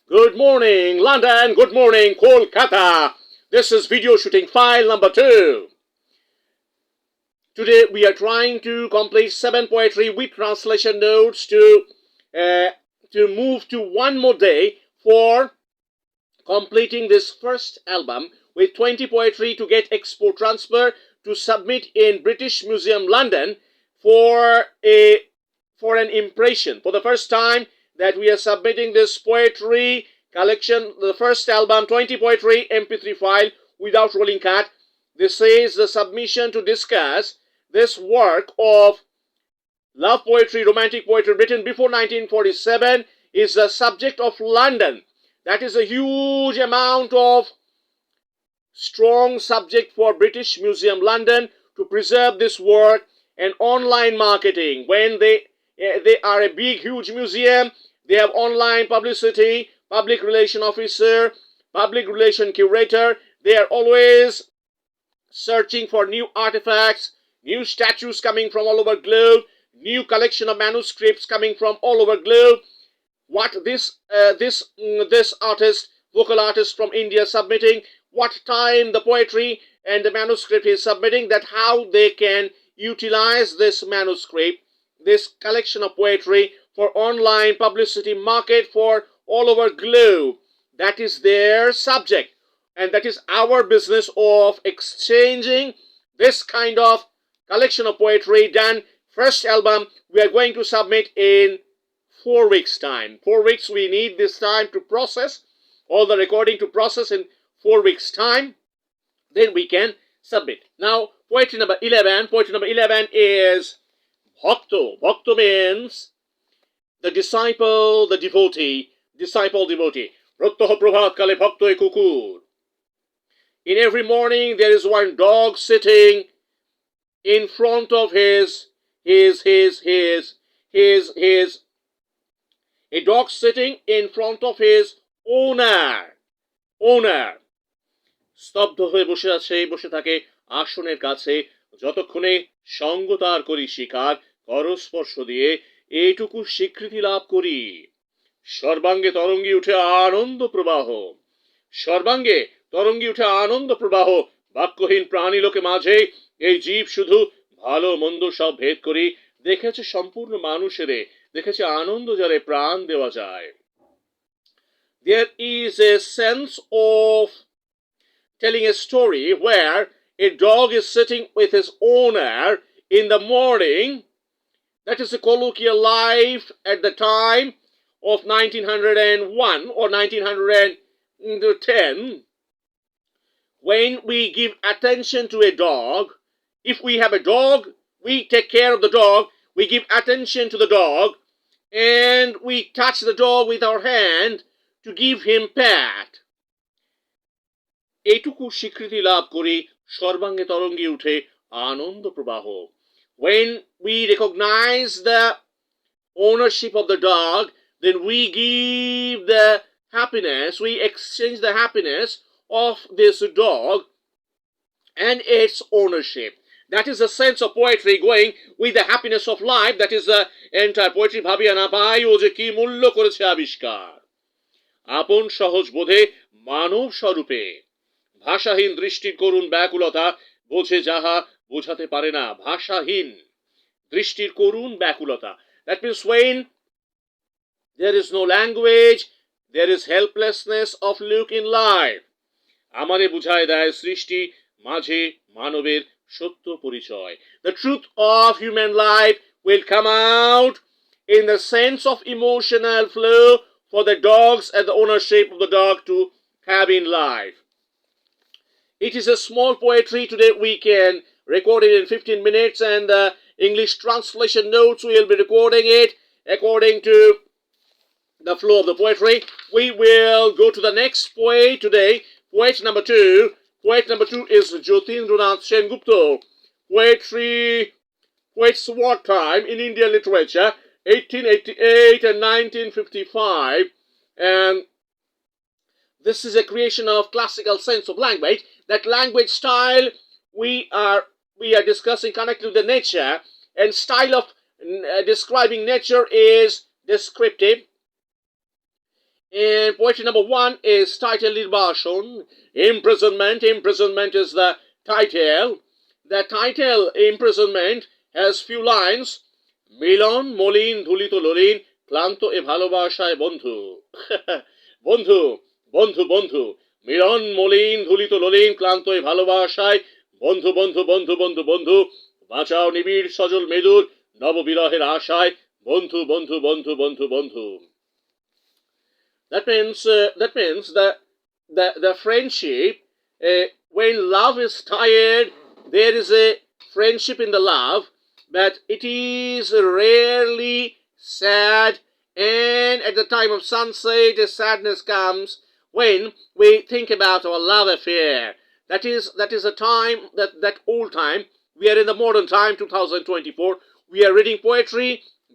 Good morning, London. Good morning, Kolkata. This is video shooting file number 2. Today we are trying to complete 7 poetry with translation notes to move to one more day for completing this first album with 20 poetry to get export transfer to submit in British Museum London for an impression. For the first time that we are submitting this poetry collection, the first album, 20 poetry MP3 file without rolling cut. This is the submission to discuss this work of love poetry, romantic poetry written before 1947 is the subject of London. That is a huge amount of strong subject for British Museum London to preserve this work and online marketing. When they are a big, huge museum, they have online publicity, public relation officer, public relation curator. They are always searching for new artifacts, new statues coming from all over globe, new collection of manuscripts coming from all over globe. What this artist, vocal artist from India submitting, what time the poetry and the manuscript is submitting, that how they can utilize this manuscript, this collection of poetry for online publicity market for all over globe. That is their subject, and that is our business of exchanging this kind of collection of poetry. Done first album we are going to submit in 4 weeks time. 4 weeks we need this time to process all the recording, to process in 4 weeks time, then we can submit. Now poetry number 11. Poetry number 11 is Bhakto. Bhakto means the disciple, the devotee, disciple, devotee. Pratoh prabhat kale bhakto e kukur. In every morning there is one dog sitting in front of a dog sitting in front of his owner. স্তব্ধ হয়ে বসে থাকে আসনের কাছে, যতক্ষণে সঙ্গ তার করি শিকার, করস্পর্শ দিয়ে এইটুকু স্বীকৃতি লাভ করি। সর্বাঙ্গে তরঙ্গি উঠে আনন্দ প্রবাহ, সর্বাঙ্গে তরঙ্গি উঠে আনন্দ প্রবাহ। বাক্যহীন প্রাণী লোকে মাঝে এই জীব শুধু ভালো মন্দ সব ভেদ করি। দেখেছে সম্পূর্ণ মানুষেরে, দেখেছে আনন্দ যারে প্রাণ দেওয়া যায়। There is a sense of telling a story where a dog is sitting with his owner in the morning. That is a colloquial life at the time of 1901 or 1910. When we give attention to a dog, if we have a dog, we take care of the dog, we give attention to the dog, and we touch the dog with our hand to give him pat. এইটুকু স্বীকৃতি লাভ করি, সর্বাঙ্গে তরঙ্গে উঠে আনন্দ প্রবাহ। When we recognize the ownership of the dog, then we give the happiness, we exchange the happiness of this dog and its ownership. That is the sense of poetry, going with the happiness of life. That is the entire poetry. ভাবিয়া না পাই ও যে কি মূল্য করেছে আবিষ্কার, আপন সহজ বোধে মানব স্বরূপে, ভাষাহীন দৃষ্টির করুণ ব্যাকুলতা, বোঝে যাহা বোঝাতে পারে না। ভাষাহীন দৃষ্টির করুণ ব্যাকুলতা. That means when there is no language, there is helplessness of look in life. আমারে বুঝায় দেয় সৃষ্টি মাঝে মানবের সত্য পরিচয়. The truth of human life will come out in the sense of emotional flow for the dogs and the ownership of the dog to have in life. It is a small poetry. Today we can record it in 15 minutes, and the English translation notes we will be recording it according to the flow of the poetry. We will go to the next poet today. Poet number 2. Poet number 2 is Jyotindranath Sengupta. Poet's wartime in Indian literature, 1888 and 1955. And this is a creation of classical sense of language. That language style we are discussing connected to the nature, and style of describing nature is descriptive. And poetry number 1 is titled Nirbashon. Imprisonment. Imprisonment is the title. The title Imprisonment has few lines. Milon, Molin, Dhulito Lolin, Klanto e Bhalobashaয় বন্ধু বন্ধু বন্ধু বন্ধু মিলন মলিন ধুলিত ললিন ক্লান্ত এ ভালোবাসায় বন্ধু বন্ধু বন্ধু বন্ধু বন্ধু বাঁচাও নিবিড় সজল মেদুর নববিরহের আশায় বন্ধু বন্ধু বন্ধু বন্ধু বন্ধু. That means the friendship, when love is tired, there is a friendship in the love, but it is rarely sad, and at the time of sunset a sadness comes when we think about our love affair. That is a time, that old time. We are in the modern time, 2024. We are reading poetry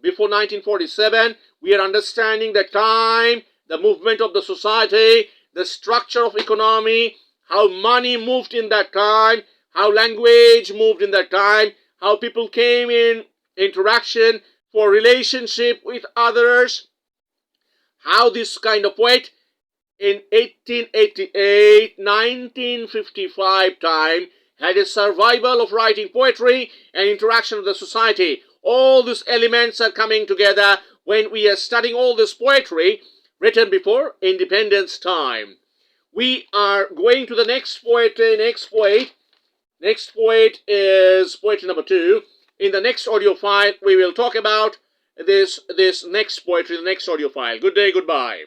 before 1947. We are understanding the time, the movement of the society, the structure of economy, how money moved in that time, how language moved in that time, how people came in interaction for relationship with others, how this kind of poet in 1888, 1955 time had a survival of writing poetry and interaction with the society. All these elements are coming together when we are studying all this poetry written before independence time. We are going to the next poet. Next poet is poetry number 2. In the next audio file, we will talk about this next poetry, the next audio file. Good day, goodbye.